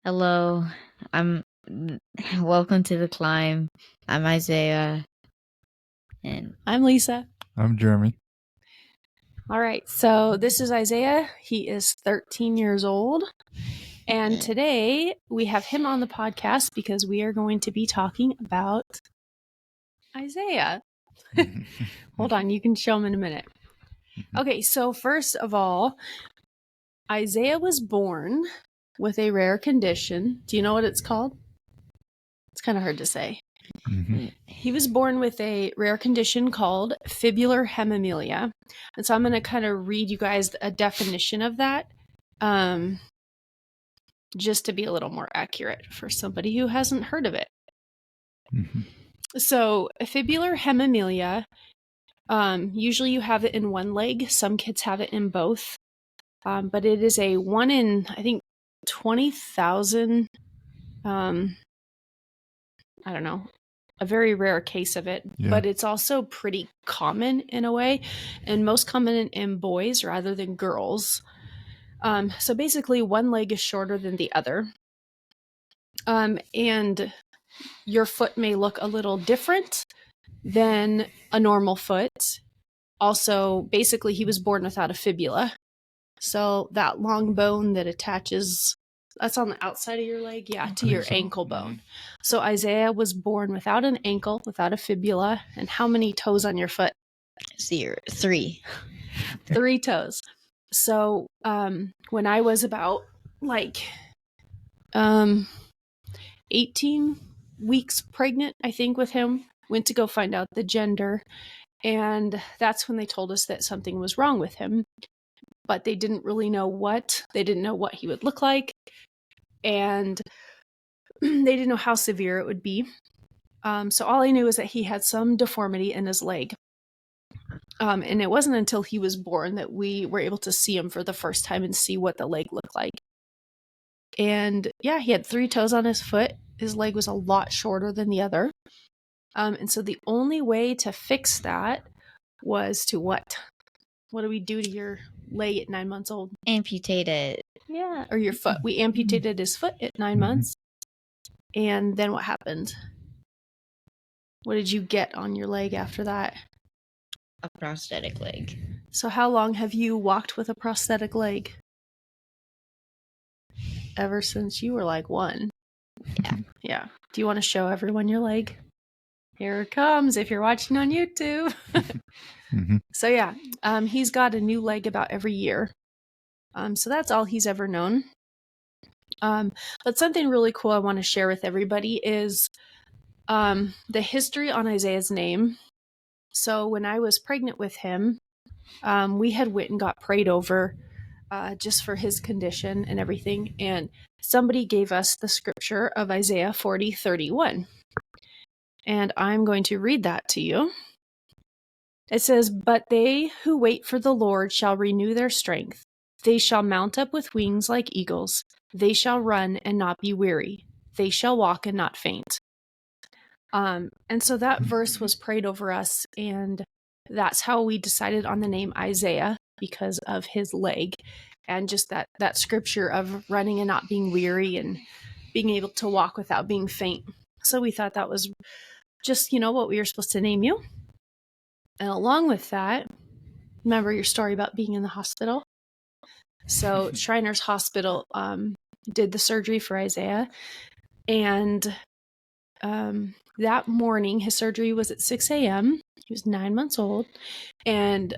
Hello, I'm welcome to the climb. I'm Isaiah, and I'm Lisa. I'm Jeremy. All right, so this is Isaiah. He is 13 years old. And today we have him on the podcast because we are going to be talking about Isaiah. Hold on, you can show him in a minute. Okay, so first of all, Isaiah was born with a rare condition. Do you know what it's called? It's kind of hard to say. He was born with a rare condition called fibular hemimelia. And so I'm going to kind of read you guys a definition of that, just to be a little more accurate for somebody who hasn't heard of it. So fibular hemimelia, usually you have it in one leg. Some kids have it in both. But it is a 1 in, I think, 20,000, I don't know, a very rare case of it, but it's also pretty common in a way, and most common in boys rather than girls. So basically one leg is shorter than the other. And your foot may look a little different than a normal foot. Also, basically he was born without a fibula. So that long bone that attaches, that's on the outside of your leg, to your ankle bone. So Isaiah was born without an ankle, without a fibula. And how many toes on your foot? 3. 3 toes. So when I was about 18 weeks pregnant, I think, with him, went to go find out the gender. And that's when they told us that something was wrong with him. But they didn't really know what. They didn't know what he would look like. And they didn't know how severe it would be. So all I knew is that he had some deformity in his leg. And it wasn't until he was born that we were able to see him for the first time and see what the leg looked like. And yeah, he had 3 toes on his foot. His leg was a lot shorter than the other. And so the only way to fix that was to what? What do we do to your leg at 9 months old? Amputate it. Yeah, or your foot. We amputated his foot at 9 months. And then what happened? What did you get on your leg after that? A prosthetic leg. So how long have you walked with a prosthetic leg? Ever since you were 1. Yeah. Do you want to show everyone your leg? Here it comes if you're watching on YouTube. So yeah, he's got a new leg about every year. So that's all he's ever known. But something really cool I want to share with everybody is the history on Isaiah's name. So when I was pregnant with him, we had went and got prayed over just for his condition and everything. And somebody gave us the scripture of Isaiah 40:31. And I'm going to read that to you. It says, "But they who wait for the Lord shall renew their strength. They shall mount up with wings like eagles. They shall run and not be weary. They shall walk and not faint." And so that verse was prayed over us, and that's how we decided on the name Isaiah, because of his leg and just that scripture of running and not being weary and being able to walk without being faint. So we thought that was just, what we were supposed to name you. And along with that, remember your story about being in the hospital? So Shriners Hospital did the surgery for Isaiah. And that morning, his surgery was at 6 a.m. He was 9 months old. And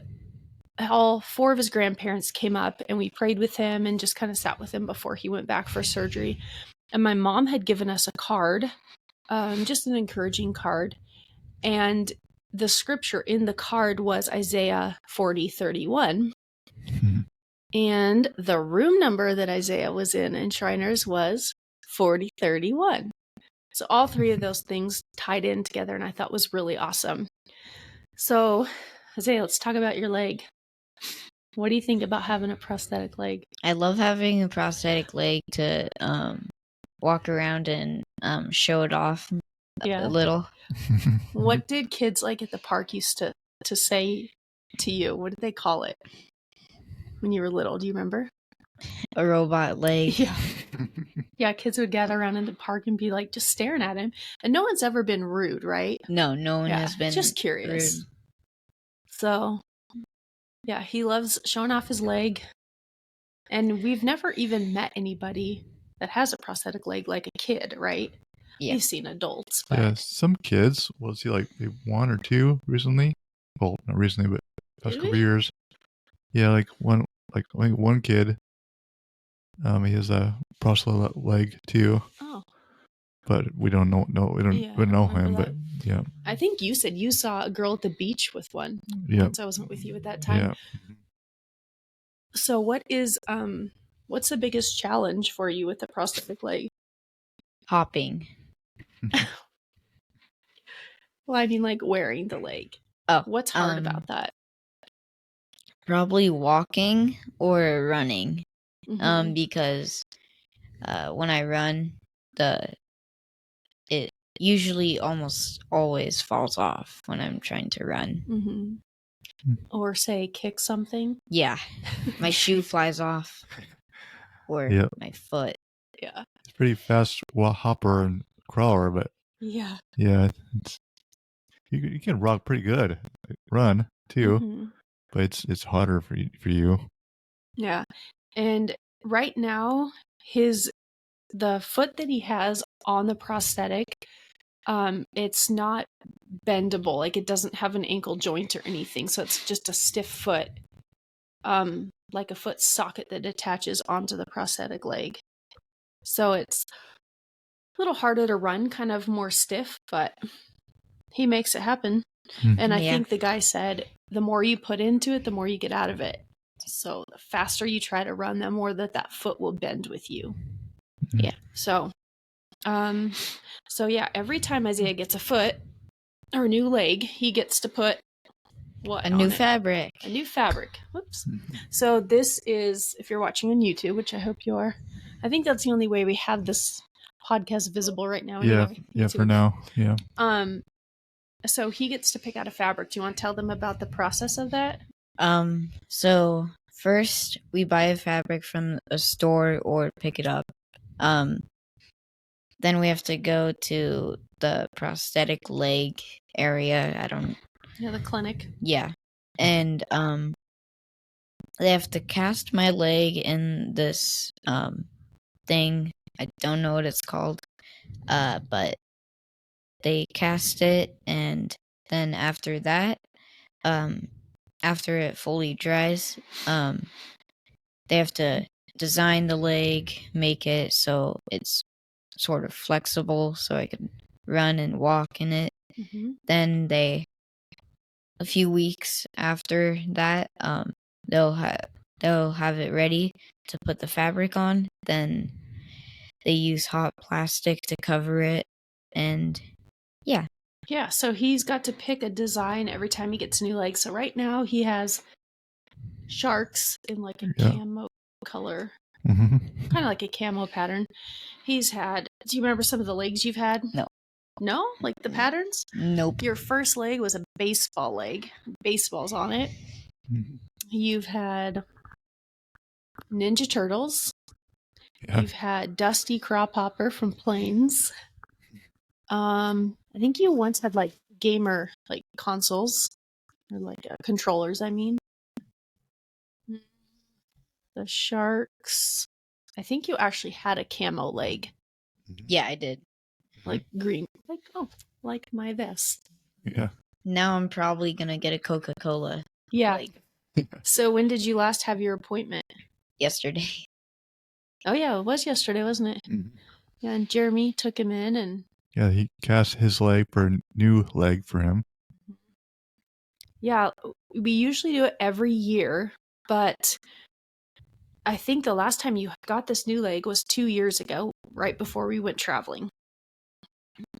all 4 of his grandparents came up and we prayed with him and just kind of sat with him before he went back for surgery. And my mom had given us a card, just an encouraging card. And the scripture in the card was Isaiah 40:31. And the room number that Isaiah was in Shriners was 4031. So all 3 of those things tied in together, and I thought was really awesome. So, Isaiah, let's talk about your leg. What do you think about having a prosthetic leg? I love having a prosthetic leg to walk around and show it off a little. What did kids at the park used to say to you? What did they call it when you were little? Do you remember? A robot leg. Yeah. Yeah, kids would gather around in the park and be like just staring at him. And no one's ever been rude, right? No one has been just curious. rude. So, yeah, he loves showing off his leg. And we've never even met anybody that has a prosthetic leg like a kid, right? Yeah. We've seen adults. But... Yeah, some kids. Was he like one or two recently? Well, not recently, but past couple years. Yeah, like one kid. He has a prosthetic leg too. Oh. But we don't know. We don't know him. That. But yeah, I think you said you saw a girl at the beach with one. Yeah, once I wasn't with you at that time. Yeah. So what's the biggest challenge for you with the prosthetic leg? Hopping. Well, I mean, like wearing the leg. Oh, what's hard about that? Probably walking or running. Because when I run, it usually almost always falls off when I'm trying to run. Or say kick something. Yeah, my shoe flies off, or my foot. Yeah, it's pretty fast hopper and crawler, but yeah, you can rock pretty good, run too, but it's harder for you. Yeah, and right now the foot that he has on the prosthetic, it's not bendable. Like it doesn't have an ankle joint or anything, so it's just a stiff foot, like a foot socket that attaches onto the prosthetic leg. So it's a little harder to run, kind of more stiff, but he makes it happen. And I think the guy said the more you put into it, the more you get out of it. So the faster you try to run, the more that foot will bend with you. Yeah. So yeah, every time Isaiah gets a foot or a new leg, he gets to put a new fabric. A new fabric. Whoops. So this is, if you're watching on YouTube, which I hope you are, I think that's the only way we have this podcast visible right now. Anyway, yeah, for now. Yeah. So he gets to pick out a fabric. Do you want to tell them about the process of that? So first we buy a fabric from a store or pick it up. Then we have to go to the prosthetic leg area. The clinic. Yeah. And they have to cast my leg in this thing. I don't know what it's called. But they cast it, and then after that, after it fully dries, they have to design the leg, make it so it's sort of flexible so I can run and walk in it. Then a few weeks after that, they'll have it ready to put the fabric on. Then they use hot plastic to cover it, and yeah, so he's got to pick a design every time he gets a new leg. So right now he has sharks in like a camo color, kind of like a camo pattern. He's had, do you remember some of the legs you've had? No? Like the patterns? Nope. Your first leg was a baseball leg. Baseball's on it. You've had Ninja Turtles. Yeah. You've had Dusty Crawpopper from Planes. I think you once had like gamer like consoles or like controllers. I mean, the sharks. I think you actually had a camo leg. Yeah, I did. Like green, like my vest. Yeah. Now I'm probably gonna get a Coca-Cola. Yeah. So when did you last have your appointment? Yesterday. Oh yeah, it was yesterday, wasn't it? Yeah, and Jeremy took him in and. Yeah, he cast his leg for a new leg for him. Yeah, we usually do it every year, but I think the last time you got this new leg was 2 years ago, right before we went traveling.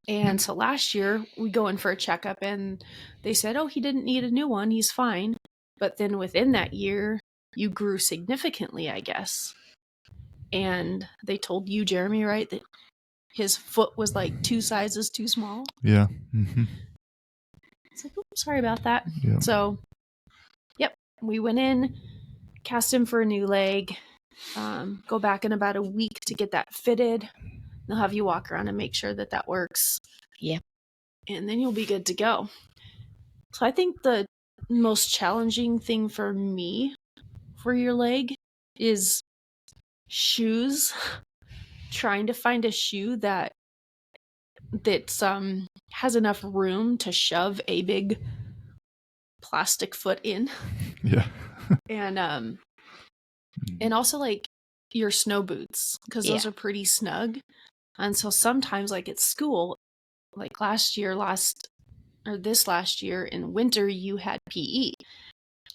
And so last year we go in for a checkup and they said, oh, he didn't need a new one. He's fine. But then within that year, you grew significantly, I guess. And they told you, Jeremy, right, that his foot was like 2 sizes too small. Yeah. It's like, oh, sorry about that. Yeah. So, yep, we went in, cast him for a new leg. Go back in about a week to get that fitted. They'll have you walk around and make sure that that works. Yeah. And then you'll be good to go. So I think the most challenging thing for me for your leg is shoes. Trying to find a shoe that's has enough room to shove a big plastic foot in. Yeah. And also like your snow boots, because those Yeah. are pretty snug. And so sometimes like at school, like this last year in winter, you had PE.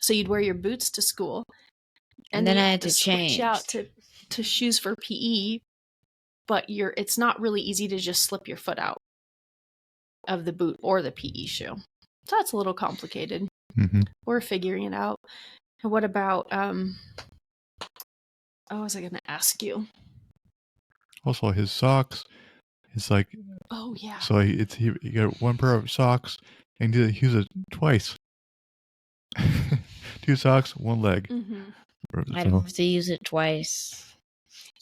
So you'd wear your boots to school. And then you I have had to switch change out to shoes for PE, but it's not really easy to just slip your foot out of the boot or the PE shoe. So that's a little complicated. Mm-hmm. We're figuring it out. And what about what was I going to ask you? Also, his socks. It's like, oh yeah. So he got one pair of socks and he used it twice. 2 socks, 1 leg. Mm-hmm. I don't have to use it twice.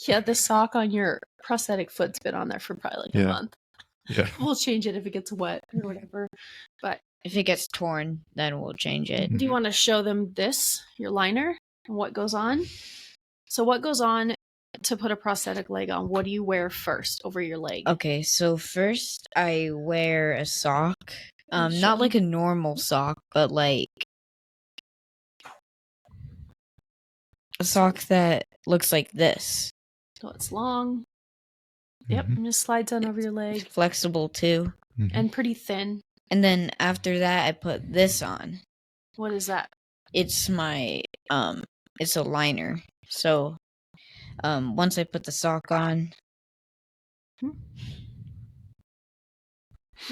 Yeah, the sock on your prosthetic foot's been on there for probably like a month. Yeah. We'll change it if it gets wet or whatever. But if it gets torn, then we'll change it. Do you want to show them your liner, and what goes on? So what goes on to put a prosthetic leg on? What do you wear first over your leg? Okay, so first I wear a sock. Not like a normal sock, but like a sock that looks like this. So it's long. Yep, and just slides on over your leg. It's flexible too. And pretty thin. And then after that, I put this on. What is that? It's my, it's a liner. So, once I put the sock on.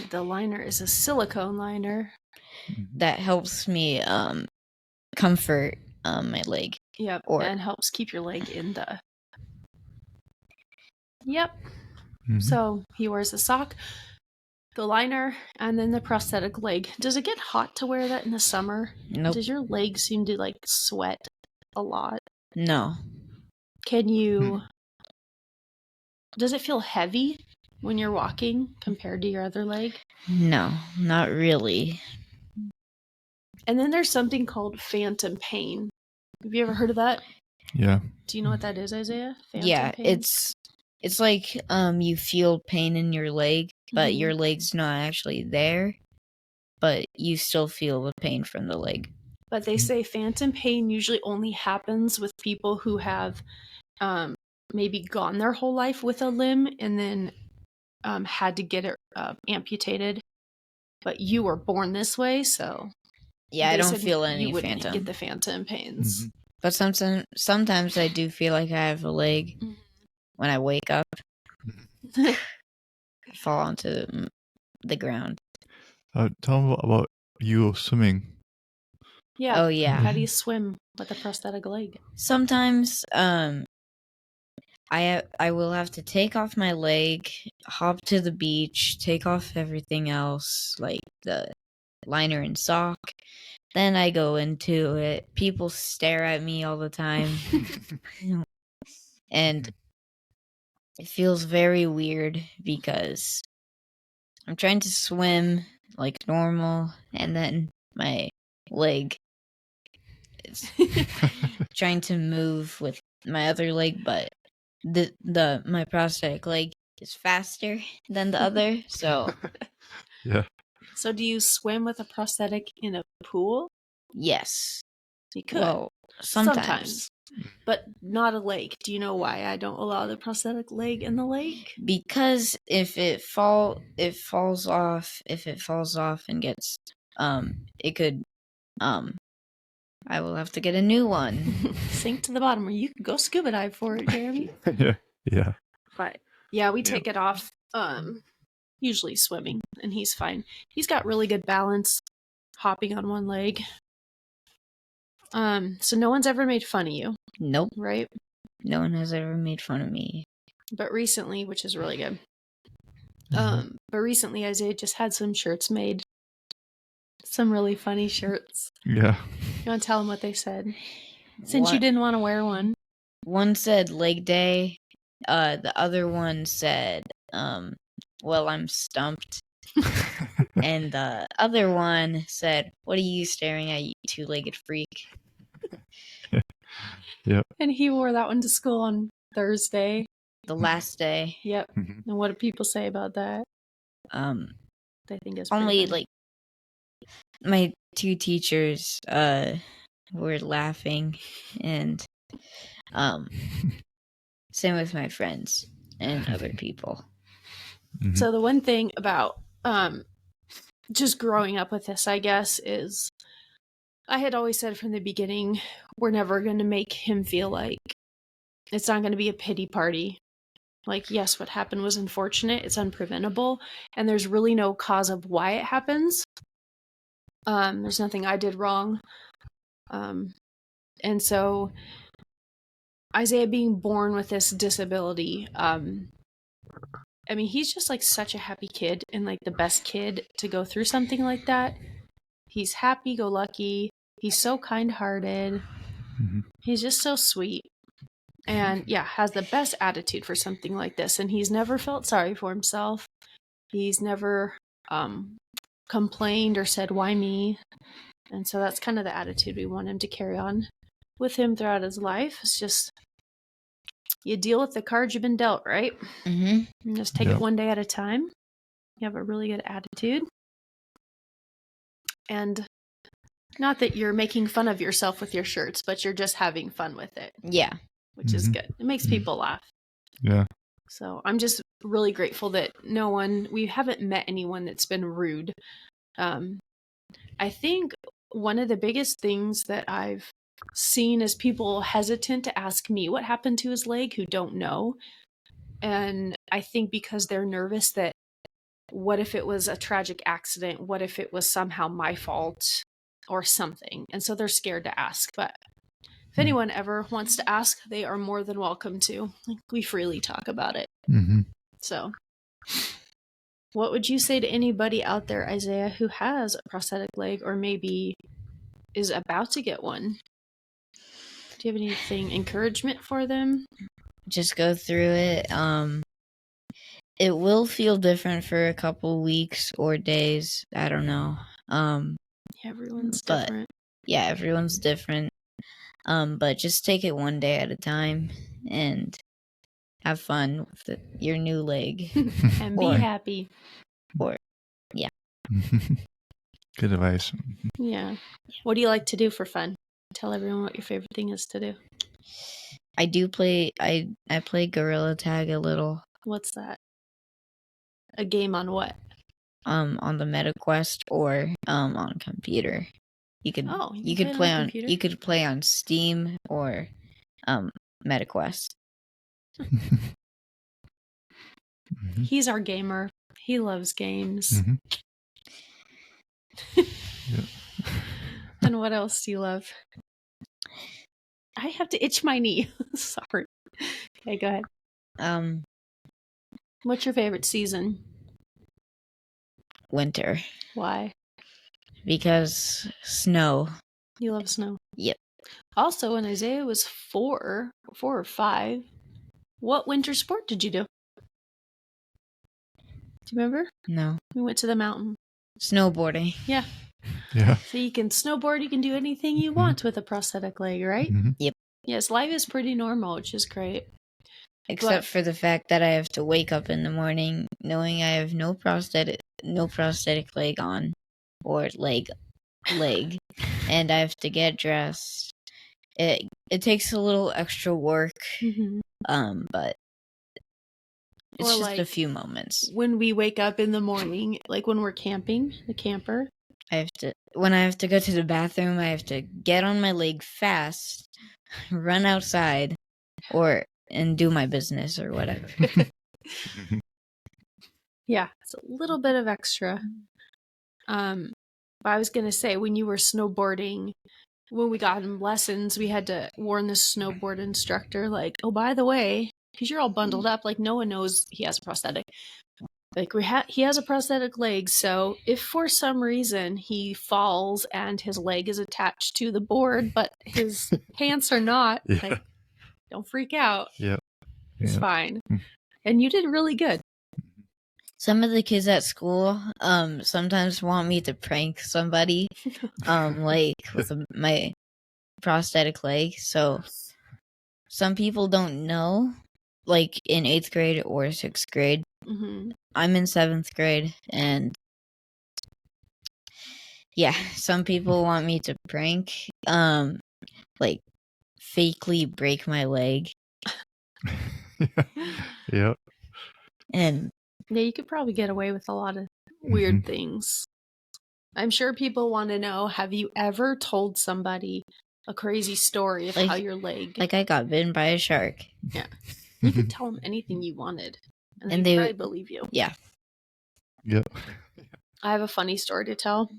The liner is a silicone liner. That helps me, comfort, my leg. Yep, and helps keep your leg in the... Yep. So, he wears a sock, the liner, and then the prosthetic leg. Does it get hot to wear that in the summer? Nope. Does your leg seem to like sweat a lot? No. Can you... Does it feel heavy when you're walking compared to your other leg? No, not really. And then there's something called phantom pain. Have you ever heard of that? Yeah. Do you know what that is, Isaiah? Phantom pain? It's like you feel pain in your leg, but your leg's not actually there, but you still feel the pain from the leg. But they say phantom pain usually only happens with people who have maybe gone their whole life with a limb and then had to get it amputated. But you were born this way, so yeah, I don't feel any you wouldn't phantom. Get the phantom pains. But sometimes I do feel like I have a leg when I wake up. Fall onto the ground. Tell them about you swimming. Yeah. Oh yeah. How do you swim with a prosthetic leg? Sometimes I will have to take off my leg, hop to the beach, take off everything else, like the liner and sock. Then I go into it. People stare at me all the time. And it feels very weird because I'm trying to swim like normal, and then my leg is trying to move with my other leg, but my prosthetic leg is faster than the other, so yeah. So do you swim with a prosthetic in a pool? Yes. You could. Well, sometimes. But not a lake. Do you know why I don't allow the prosthetic leg in the lake? Because if it falls off and gets it could I will have to get a new one. Sink to the bottom, or you can go scuba dive for it, Jeremy. Yeah. But yeah, we take it off usually swimming, and he's fine. He's got really good balance hopping on one leg. So no one's ever made fun of you. Nope. Right? No one has ever made fun of me. But recently, which is really good. But recently Isaiah just had some shirts made. Some really funny shirts. Yeah. You want to tell them what they said? Since you didn't want to wear one. one said leg day. The other one said, well, I'm stumped. And the other one said, what are you staring at, you two-legged freak? Yep. And he wore that one to school on Thursday. The last day. Yep. Mhm. And what do people say about that? They think it's pretty Only funny. like my two teachers were laughing, and same with my friends and other people. Mhm. So the one thing about just growing up with this, I guess, is I had always said from the beginning, we're never going to make him feel like it's not going to be a pity party. Like, yes, what happened was unfortunate. It's unpreventable. And there's really no cause of why it happens. There's nothing I did wrong. And so Isaiah being born with this disability, I mean, he's just like such a happy kid and like the best kid to go through something like that. He's happy-go-lucky. He's so kind-hearted. Mhm. He's just so sweet. And yeah, has the best attitude for something like this. And he's never felt sorry for himself. He's never complained or said, why me? And so that's kind of the attitude we want him to carry on with him throughout his life. It's just, you deal with the cards you've been dealt, right? Mm-hmm. And just take Yep. it one day at a time. You have a really good attitude. And not that you're making fun of yourself with your shirts, but you're just having fun with it, Yeah. which is Mhm. good. It makes Mhm. people laugh. Yeah. So I'm just really grateful that we haven't met anyone that's been rude. I think one of the biggest things that I've seen is people hesitant to ask me what happened to his leg who don't know. And I think because they're nervous that what if it was a tragic accident? What if it was somehow my fault or something? And so they're scared to ask. But if anyone ever wants to ask, they are more than welcome to. We freely talk about it. Mm-hmm. So, what would you say to anybody out there, Isaiah, who has a prosthetic leg or maybe is about to get one? Do you have anything encouragement for them? Just go through it. It will feel different for a couple weeks or days. I don't know. Everyone's But different. yeah, everyone's different. But just take it one day at a time and have fun with your new leg. And be Or- happy. Good advice. Yeah. What do you like to do for fun? Tell everyone what your favorite thing is to do. I do play. I play Gorilla Tag a little. What's that? A game on what? On the MetaQuest or on a computer. You could play on computer? you could play on Steam or MetaQuest. Mhm. He's our gamer. He loves games. Mhm. Yeah. And what else do you love? I have to itch my knee. Sorry. Okay, go ahead. What's your favorite season? Winter, Why? because snow. You love snow. Yep. Also, when Isaiah was 4 or 5, what winter sport did you do? Do you remember? No. We went to the mountain. Snowboarding. Yeah. Yeah. So you can snowboard, you can do anything you want with a prosthetic leg, right? Mhm. Yes, life is pretty normal, which is great. Except for the fact that I have to wake up in the morning knowing I have no prosthetic leg on or leg and I have to get dressed. It takes a little extra work. But it's Or just a few moments. When we wake up in the morning, like when we're camping, the camper. When I have to go to the bathroom, I have to get on my leg fast, run outside, and do my business or whatever. Yeah, it's a little bit of extra. But I was gonna say, when you were snowboarding, when we got in lessons, we had to warn the snowboard instructor, like, oh, by the way, because you're all bundled up, like no one knows he has a prosthetic. Like he has a prosthetic leg, so if for some reason he falls and his leg is attached to the board, but his pants are not, Yeah. like Don't freak out. Yep. It's Yep. fine. And you did really good. Some of the kids at school sometimes want me to prank somebody like with my prosthetic leg. So some people don't know, like in 8th grade or 6th grade. Mm-hmm. I'm in 7th grade, and yeah, some people want me to prank, like fakely break my leg. Yep. And yeah, you could probably get away with a lot of weird things. I'm sure people want to know, have you ever told somebody a crazy story of how your leg... Like I got bitten by a shark. Yeah. You could tell them anything you wanted. And they probably believe you. Yeah. Yep. I have a funny story to tell.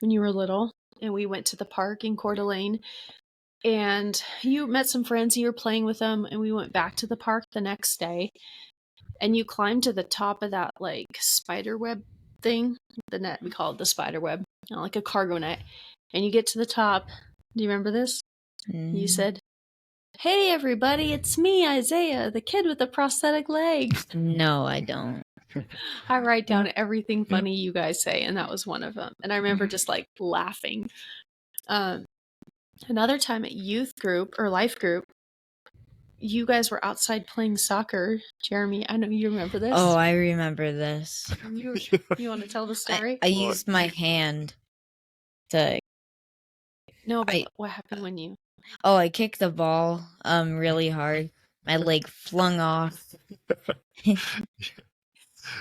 When you were little, and we went to the park in Coeur d'Alene, and you met some friends, you were playing with them, and we went back to the park the next day, and you climbed to the top of that, like, spider web thing, the net, we call it the spider web, like a cargo net, and you get to the top. Do you remember this? You said, "Hey everybody, it's me, Isaiah, the kid with the prosthetic leg." No, I don't. I write down everything funny you guys say, and that was one of them. And I remember just like laughing. Another time at youth group or life group, you guys were outside playing soccer. Jeremy, I know you remember this. Oh, I remember this. You want to tell the story? I used my hand to... No, but what happened when you... Oh, I kicked the ball really hard. My leg flung off. It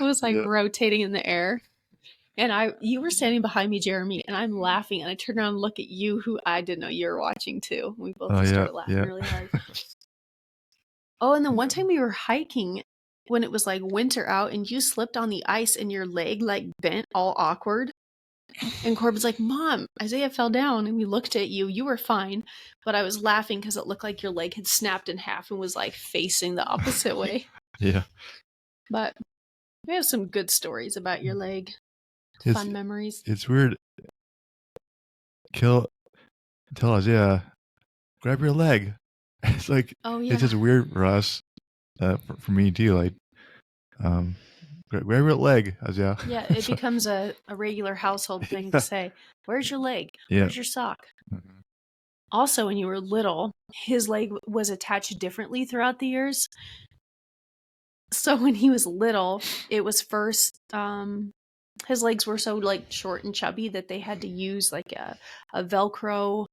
was like rotating in the air. And you were standing behind me, Jeremy, and I'm laughing, and I turned around and look at you, who I didn't know you were watching too. We both started laughing really hard. Oh, and then one time we were hiking when it was like winter out, and you slipped on the ice and your leg like bent all awkward. And Corbin's like, "Mom, Isaiah fell down." And we looked at you. You were fine, but I was laughing because it looked like your leg had snapped in half and was like facing the opposite way. Yeah. But we have some good stories about your leg. Fun memories. It's weird. Tell Isaiah, grab your leg. It's like, it's just weird for us, for me too. Like, grab your leg, Isaiah. Yeah, it becomes a regular household thing to say, "Where's your leg? Where's your sock?" Mm-hmm. Also, when you were little, his leg was attached differently throughout the years. So when he was little, it was first, his legs were so like short and chubby that they had to use like a Velcro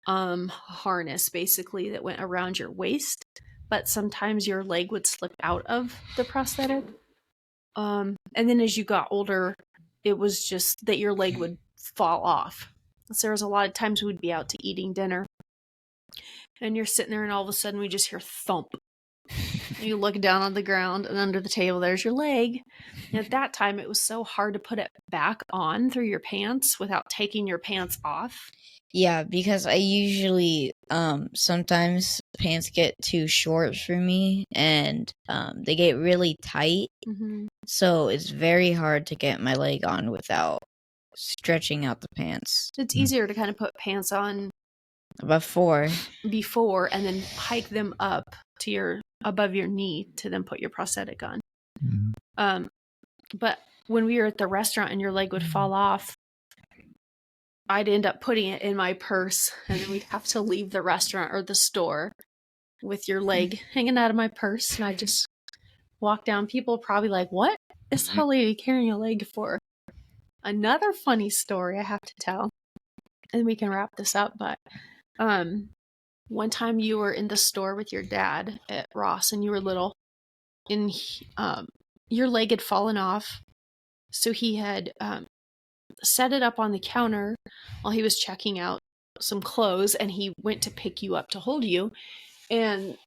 harness basically that went around your waist. But sometimes your leg would slip out of the prosthetic. And then as you got older, it was just that your leg would fall off. So there was a lot of times we'd be out to eating dinner, and you're sitting there, and all of a sudden we just hear thump. You look down on the ground, and under the table, there's your leg. And at that time, it was so hard to put it back on through your pants without taking your pants off. Yeah, because I usually, sometimes pants get too short for me, and they get really tight. Mm-hmm. So it's very hard to get my leg on without stretching out the pants. It's easier to kind of put pants on before and then hike them up to above your knee to then put your prosthetic on. Mm-hmm. But when we were at the restaurant and your leg would fall off, I'd end up putting it in my purse, and then we'd have to leave the restaurant or the store with your leg hanging out of my purse, and I just walk down. People probably like, "What is that lady carrying a leg for?" Another funny story I have to tell, and we can wrap this up, but one time you were in the store with your dad at Ross, and you were little, and your leg had fallen off, so he had set it up on the counter while he was checking out some clothes, and he went to pick you up to hold you, and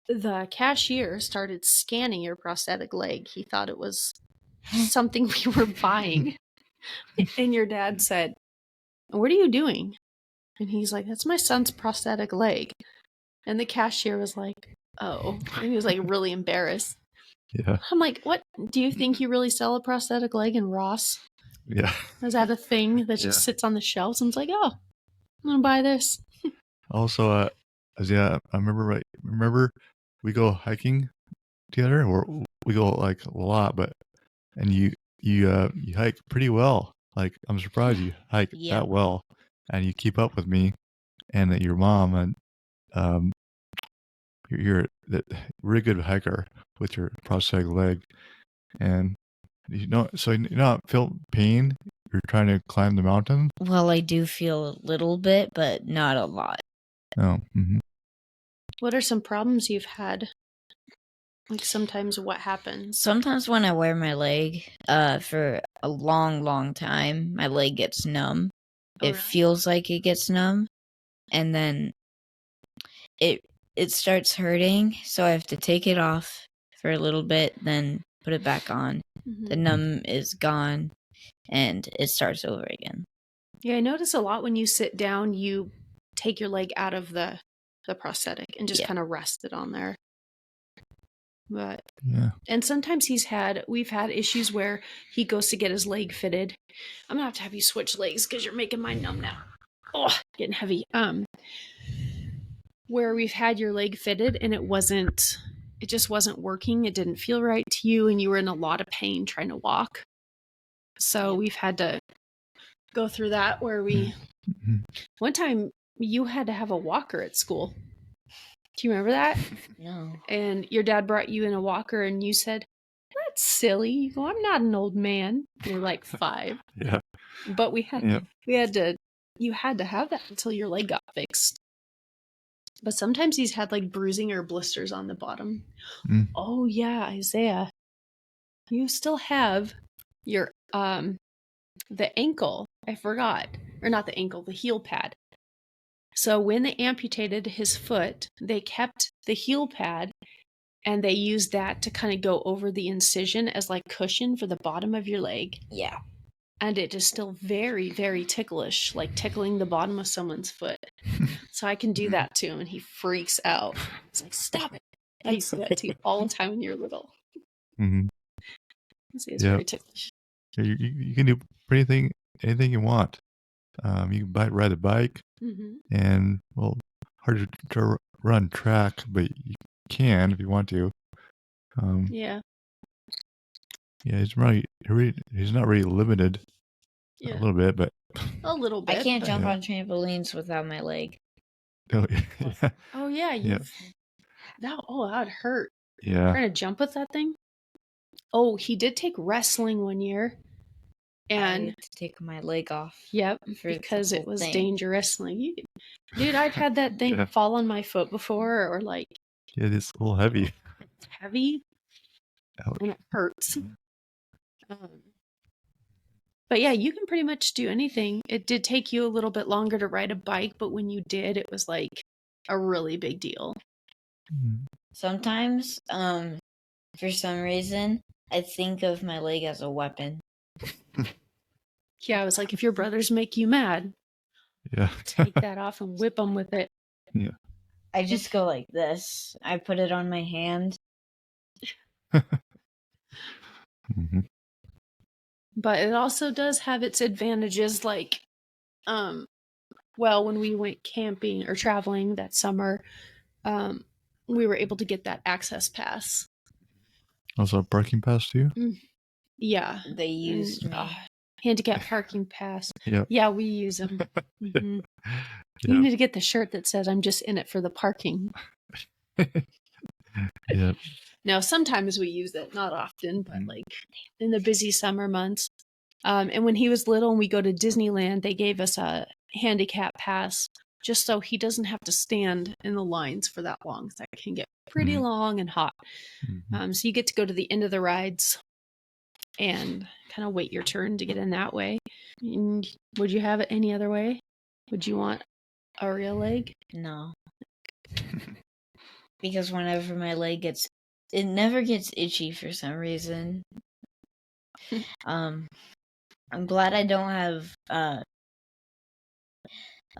the cashier started scanning your prosthetic leg. He thought it was something we were buying. And your dad said, "What are you doing?" And he's like, "That's my son's prosthetic leg." And the cashier was like, "Oh." And he was like really embarrassed. Yeah. I'm like, "What? Do you think you really sell a prosthetic leg in Ross?" Yeah. Is that a thing that just sits on the shelves? And it's like, "Oh, I'm going to buy this." Also, yeah, I remember. Right, remember we go hiking together, or we go like a lot, but and you hike pretty well. Like I'm surprised you hike Yeah. that well, and you keep up with me and your mom, and um, you're a really good hiker with your prosthetic leg, and so you not feel pain. You're trying to climb the mountain. Well, I do feel a little bit, but not a lot. Oh, What are some problems you've had? Like sometimes what happens? Sometimes when I wear my leg for a long time, my leg gets numb. Oh, It really? feels like it gets numb, and then it starts hurting, so I have to take it off for a little bit, then put it back on. The numb is gone, and it starts over again. Yeah, I notice a lot when you sit down, you take your leg out of the prosthetic and just kind of rest it on there. But yeah. and sometimes we've had issues where he goes to get his leg fitted. I'm gonna have you switch legs because you're making mine numb now. Oh, getting heavy. Where we've had your leg fitted and it just wasn't working. It didn't feel right to you, and you were in a lot of pain trying to walk. So we've had to go through that where one time you had to have a walker at school. Do you remember that? No. And your dad brought you in a walker and you said, "That's silly." You go, "I'm not an old man." You're like 5. Yeah. But you had to have that until your leg got fixed. But sometimes he's had like bruising or blisters on the bottom. Oh yeah, Isaiah. You still have your the ankle. I forgot. Or not the ankle, the heel pad. So when they amputated his foot, they kept the heel pad and they used that to kind of go over the incision as like cushion for the bottom of your leg. Yeah. And it is still very, very ticklish, like tickling the bottom of someone's foot. So I can do that to him and he freaks out. He's like, "Stop it." I used to do that to you all the time when you were little. It's very ticklish. You can do anything you want. You can ride a bike, and well, hard to run track, but you can if you want to. Yeah, he's not really limited. Yeah. A little bit, but a little bit. I can't but- jump on trampolines without my leg. oh yeah, Oh yeah, that'd hurt. yeah. Trying to jump with that thing. Oh, he did take wrestling one year, I and had to take my leg off. yep, for the because it whole was thing. dangerous. Like, dude, I've had that thing Yeah. fall on my foot before, or like Yeah, it's a little heavy. it's heavy Ouch. and it hurts. But yeah, you can pretty much do anything. It did take you a little bit longer to ride a bike, but when you did, it was like a really big deal. Sometimes, for some reason, I think of my leg as a weapon. Yeah, I was like, if your brothers make you mad, Yeah. take that off and whip them with it. Yeah. I just go like this. I put it on my hand. But it also does have its advantages, like, when we went camping or traveling that summer, we were able to get that access pass. Also, a parking pass too. Yeah, They used me. Handicap parking pass. Yep. Yeah, we use them. You need to get the shirt that says "I'm just in it for the parking." Yeah. Now, sometimes we use it, not often, but like in the busy summer months. And when he was little and we go to Disneyland, they gave us a handicap pass just so he doesn't have to stand in the lines for that long. So that can get pretty long and hot. So you get to go to the end of the rides and kind of wait your turn to get in that way. And would you have it any other way? Would you want a real leg? No. Because whenever my leg it never gets itchy for some reason. I'm glad I don't have a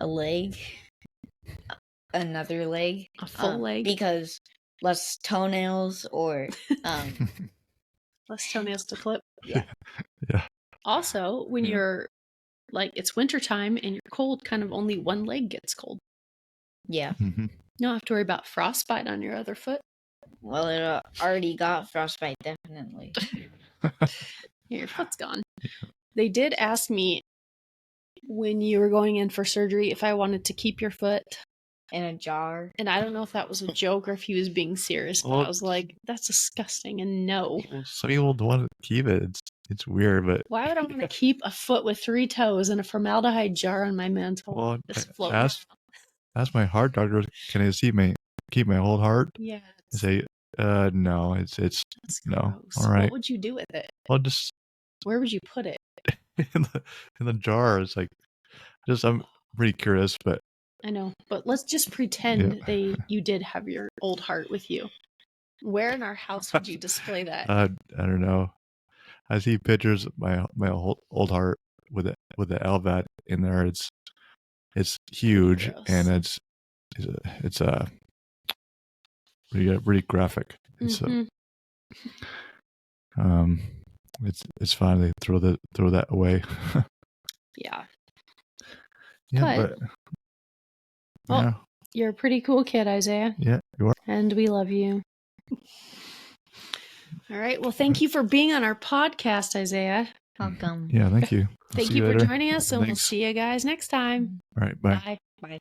leg, another leg, A full leg? because less toenails or Less toenails to clip. Yeah. Yeah. Also, when you're like it's wintertime and you're cold, kind of only one leg gets cold. Yeah. You don't have to worry about frostbite on your other foot. Well, it already got frostbite, definitely. Your foot's gone. They did ask me when you were going in for surgery if I wanted to keep your foot in a jar. And I don't know if that was a joke or if he was being serious, but I was like, that's disgusting, and no. Some people don't want to keep it. It's weird, but why would I want to keep a foot with 3 toes in a formaldehyde jar on my mantle? well, Ask my heart doctor, can I keep my whole heart? Yeah. I say, no, it's that's no. Gross. All right. What would you do with it? Well, just where would you put it? in the jar. It's like, I'm pretty curious, but I know, but let's just pretend you did have your old heart with you. Where in our house would you display that? I don't know. I see pictures of my old heart with the LVAD in there. It's huge, and it's pretty graphic. It's it's fine. They throw that away. Yeah. Yeah, but you're a pretty cool kid, Isaiah. Yeah, you are. And we love you. All right. Well, thank you for being on our podcast, Isaiah. Welcome. Yeah, thank you. Thank you for joining us, and we'll see you guys next time. All right, bye. Bye.